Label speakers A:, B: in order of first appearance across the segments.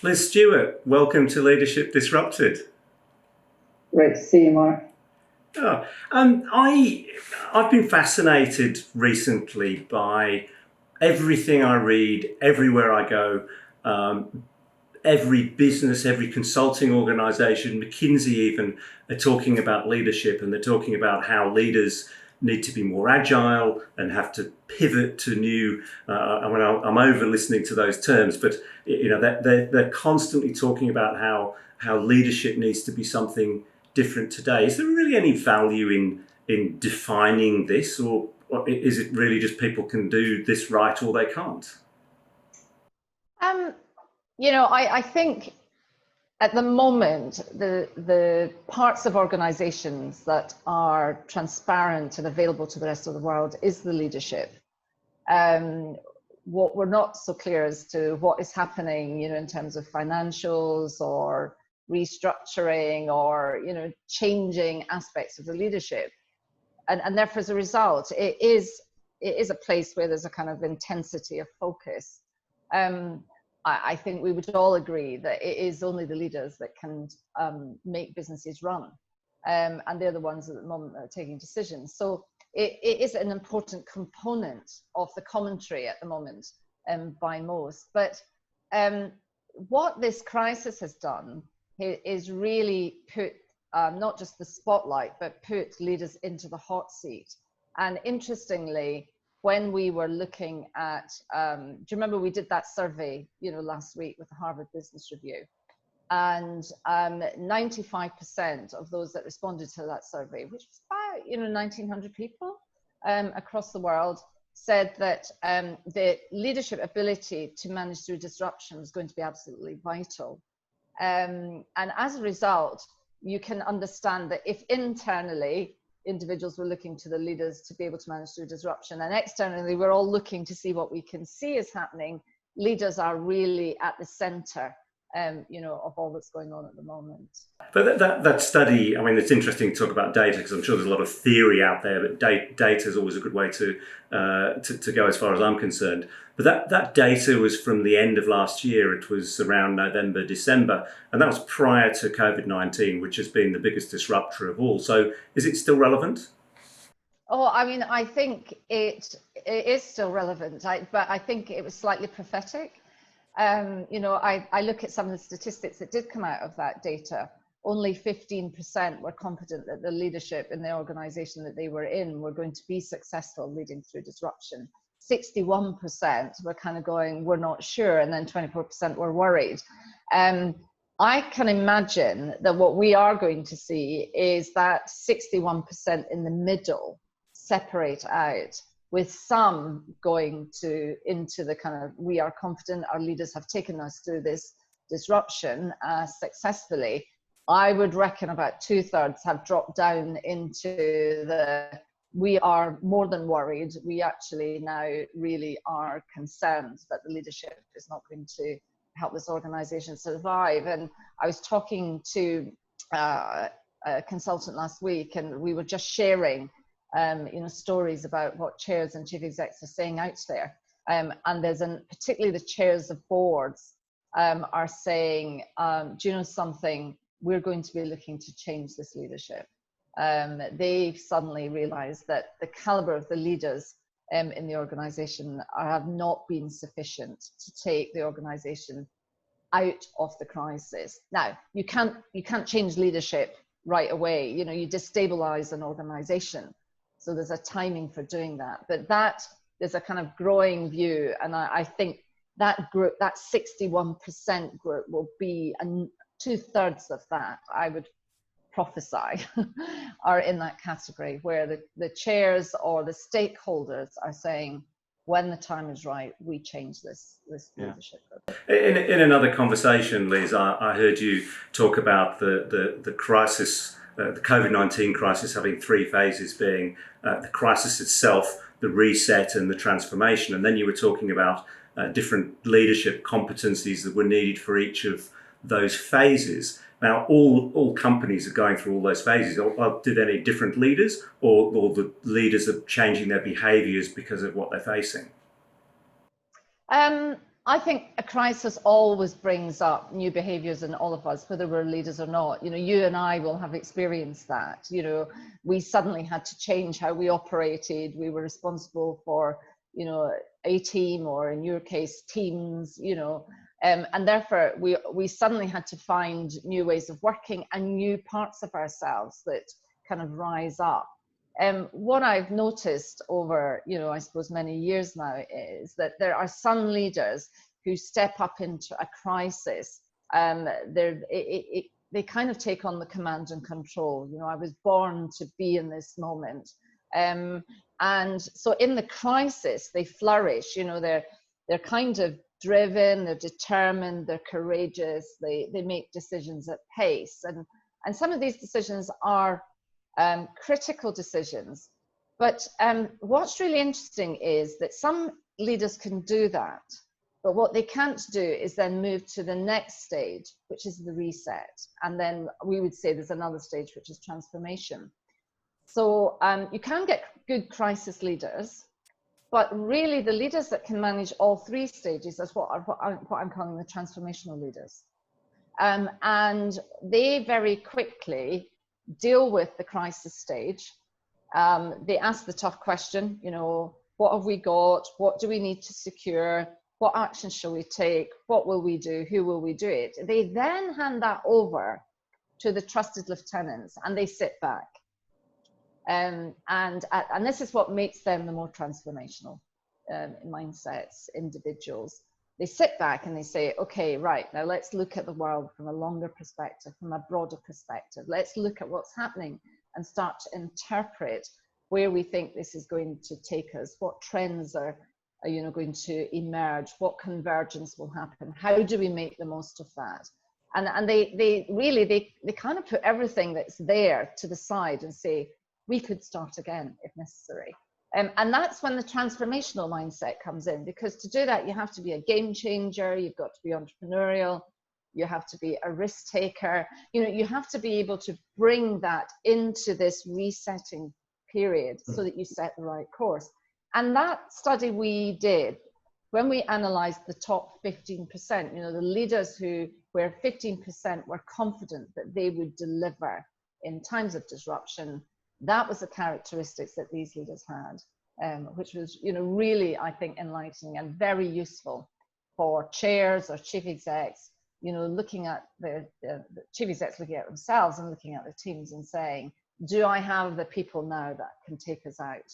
A: Liz Stewart, welcome to Leadership Disrupted.
B: Great to see you, Mark.
A: Oh, I've been fascinated recently by everything I read, everywhere I go, every business, every consulting organisation, McKinsey even, are talking about leadership, and they're talking about how leaders need to be more agile and have to pivot to new. I'm over listening to those terms, but they're constantly talking about how leadership needs to be something different today. Is there really any value in defining this, or is it really just people can do this right or they can't?
C: I think at the moment, the parts of organizations that are transparent and available to the rest of the world is the leadership. What we're not so clear as to what is happening, in terms of financials or restructuring or, changing aspects of the leadership. And therefore, as a result, it is a place where there's a kind of intensity of focus. I think we would all agree that it is only the leaders that can make businesses run. And they're the ones at the moment that are taking decisions. So it is an important component of the commentary at the moment by most. But what this crisis has done is really put not just the spotlight, but put leaders into the hot seat. And interestingly, when we were looking at, do you remember we did that survey, last week with the Harvard Business Review? And 95% of those that responded to that survey, which was about 1,900 people across the world, said that the leadership ability to manage through disruption is going to be absolutely vital. And as a result, you can understand that if internally individuals were looking to the leaders to be able to manage through disruption, and externally we're all looking to see what we can see is happening, leaders are really at the center of all that's going on at the moment.
A: But that study, it's interesting to talk about data, because I'm sure there's a lot of theory out there, but data is always a good way to go as far as I'm concerned. But that data was from the end of last year. It was around November, December, and that was prior to COVID-19, which has been the biggest disruptor of all. So is it still relevant?
C: Oh, I think it is still relevant, but I think it was slightly prophetic. I look at some of the statistics that did come out of that data. Only 15% were confident that the leadership in the organization that they were in were going to be successful leading through disruption. 61% were kind of going, we're not sure, and then 24% were worried. I can imagine that what we are going to see is that 61% in the middle separate out, with some going into the kind of, we are confident, our leaders have taken us through this disruption successfully. I would reckon about 2/3 have dropped down into the, we are more than worried. We actually now really are concerned that the leadership is not going to help this organization survive. And I was talking to a consultant last week, and we were just sharing stories about what chairs and chief execs are saying out there. And there's particularly the chairs of boards are saying, do you know something? We're going to be looking to change this leadership. They suddenly realized that the caliber of the leaders in the organization have not been sufficient to take the organization out of the crisis. Now, you can't change leadership right away. You destabilize an organization. So there's a timing for doing that. But there's a kind of growing view. And I think that group, that 61% group, will be 2/3 of that, I would prophesy, are in that category where the chairs or the stakeholders are saying, when the time is right, we change this leadership.
A: In another conversation, Liz, I heard you talk about the crisis, the COVID-19 crisis having three phases, being the crisis itself, the reset, and the transformation. And then you were talking about different leadership competencies that were needed for each of those phases. Now, all companies are going through all those phases. Do they need different leaders, or the leaders are changing their behaviours because of what they're facing?
C: I think a crisis always brings up new behaviors in all of us, whether we're leaders or not. You know, you and I will have experienced that. You know, we suddenly had to change how we operated. We were responsible for, you know, a team, or in your case, teams, you know, and therefore we suddenly had to find new ways of working and new parts of ourselves that kind of rise up. What I've noticed over, you know, I suppose many years now, is that there are some leaders who step up into a crisis. They kind of take on the command and control. You know, I was born to be in this moment. And so in the crisis, they flourish. You know, they're kind of driven, they're determined, they're courageous, they make decisions at pace. And some of these decisions are critical decisions. But what's really interesting is that some leaders can do that, but what they can't do is then move to the next stage, which is the reset. And then we would say there's another stage, which is transformation. So you can get good crisis leaders, but really the leaders that can manage all three stages is what I'm calling the transformational leaders. And they very quickly deal with the crisis stage. They ask the tough question, you know, what have we got? What do we need to secure? What action shall we take? What will we do? Who will we do it? They then hand that over to the trusted lieutenants, and they sit back. And this is what makes them the more transformational mindsets, individuals. They sit back and they say, okay, right, now let's look at the world from a longer perspective, from a broader perspective. Let's look at what's happening and start to interpret where we think this is going to take us, what trends are you know, going to emerge, what convergence will happen, how do we make the most of that? And they really kind of put everything that's there to the side and say, we could start again if necessary. And that's when the transformational mindset comes in, because to do that, you have to be a game changer, you've got to be entrepreneurial, you have to be a risk taker, you know, you have to be able to bring that into this resetting period so that you set the right course. And that study we did, when we analyzed the top 15%, you know, the leaders where 15% were confident that they would deliver in times of disruption, that was the characteristics that these leaders had, which was, you know, really, I think, enlightening and very useful for chairs or chief execs, you know, looking at the chief execs, looking at themselves and looking at their teams and saying, do I have the people now that can take us out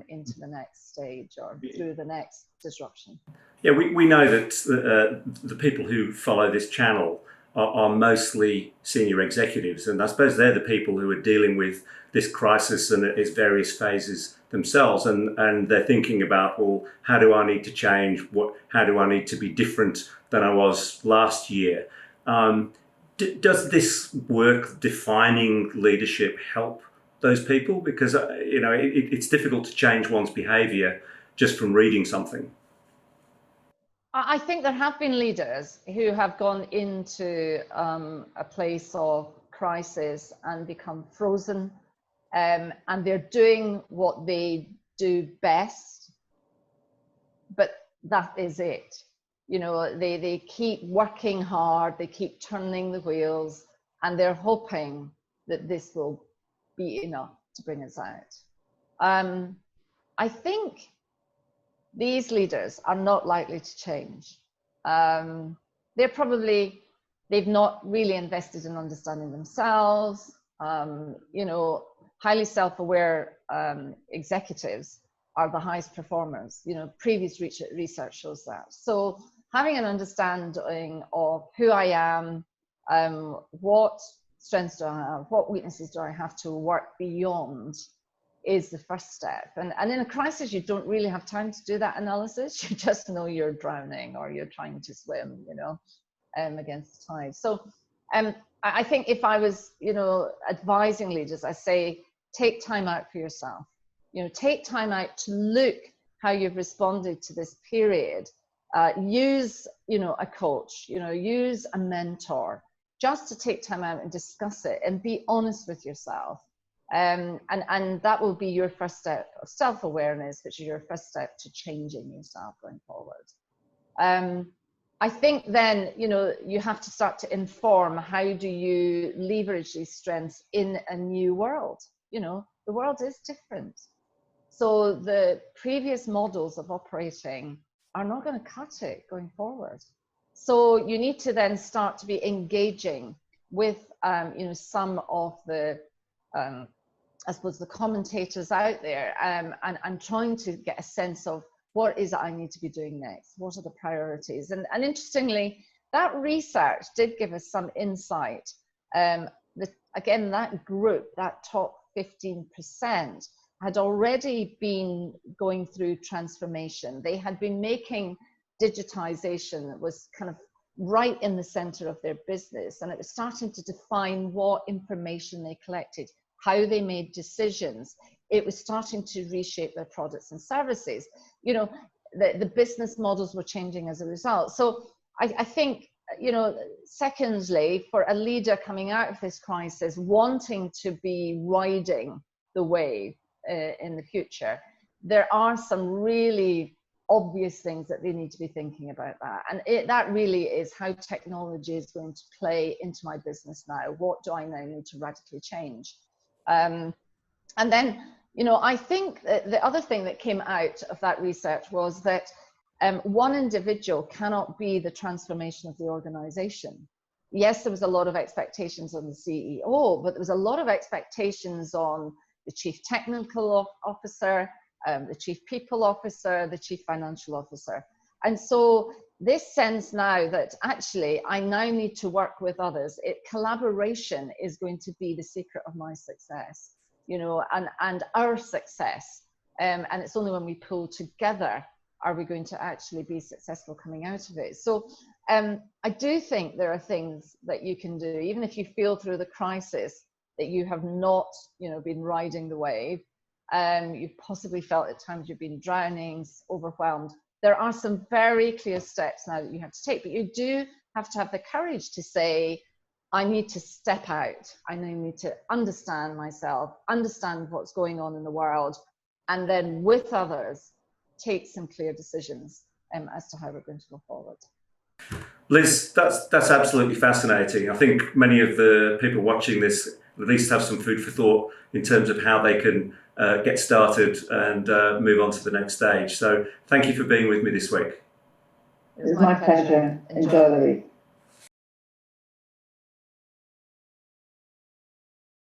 C: into the next stage or through the next disruption?
A: Yeah, we know that the people who follow this channel are mostly senior executives, and I suppose they're the people who are dealing with this crisis and its various phases themselves, and they're thinking about, well, how do I need to change? How do I need to be different than I was last year? Does this work defining leadership help those people? Because you know, it's difficult to change one's behaviour just from reading something.
C: I think there have been leaders who have gone into a place of crisis and become frozen, and they're doing what they do best, but that is it. You know, they keep working hard, they keep turning the wheels, and they're hoping that this will be enough to bring us out. I think these leaders are not likely to change. They've not really invested in understanding themselves. You know, highly self-aware executives are the highest performers. You know, previous research shows that. So having an understanding of who I am, what strengths do I have, what weaknesses do I have to work beyond, is the first step. And in a crisis, you don't really have time to do that analysis. You just know you're drowning or you're trying to swim, you know, against the tide. So I think if I was, you know, advising leaders, I say, take time out for yourself. You know, take time out to look how you've responded to this period. Use, you know, a coach, you know, use a mentor, just to take time out and discuss it and be honest with yourself. And that will be your first step of self-awareness, which is your first step to changing yourself going forward. I think then, you have to start to inform how do you leverage these strengths in a new world. The world is different. So the previous models of operating are not going to cut it going forward. So you need to then start to be engaging with, some of the, I suppose, the commentators out there, and trying to get a sense of what is it I need to be doing next? What are the priorities? And interestingly, that research did give us some insight. Again, that group, that top 15%, had already been going through transformation. They had been making digitization that was kind of right in the center of their business, and it was starting to define what information they collected, how they made decisions. It was starting to reshape their products and services. The business models were changing as a result. So I think, secondly, for a leader coming out of this crisis, wanting to be riding the wave in the future, there are some really obvious things that they need to be thinking about that. And that really is how technology is going to play into my business now. What do I now need to radically change? And then, I think that the other thing that came out of that research was that one individual cannot be the transformation of the organization. Yes, there was a lot of expectations on the CEO, but there was a lot of expectations on the chief technical officer, the chief people officer, the chief financial officer. And so this sense now that actually I now need to work with others. Collaboration is going to be the secret of my success, and our success. And it's only when we pull together are we going to actually be successful coming out of it. So I do think there are things that you can do, even if you feel through the crisis that you have not, been riding the wave. You've possibly felt at times you've been drowning, overwhelmed. There are some very clear steps now that you have to take, but you do have to have the courage to say, I need to step out. I now need to understand myself, understand what's going on in the world, and then with others, take some clear decisions as to how we're going to go forward.
A: Liz, that's absolutely fascinating. I think many of the people watching this at least have some food for thought in terms of how they can get started and move on to the next stage. So thank you for being with me this week.
B: It was my pleasure. Enjoy the week.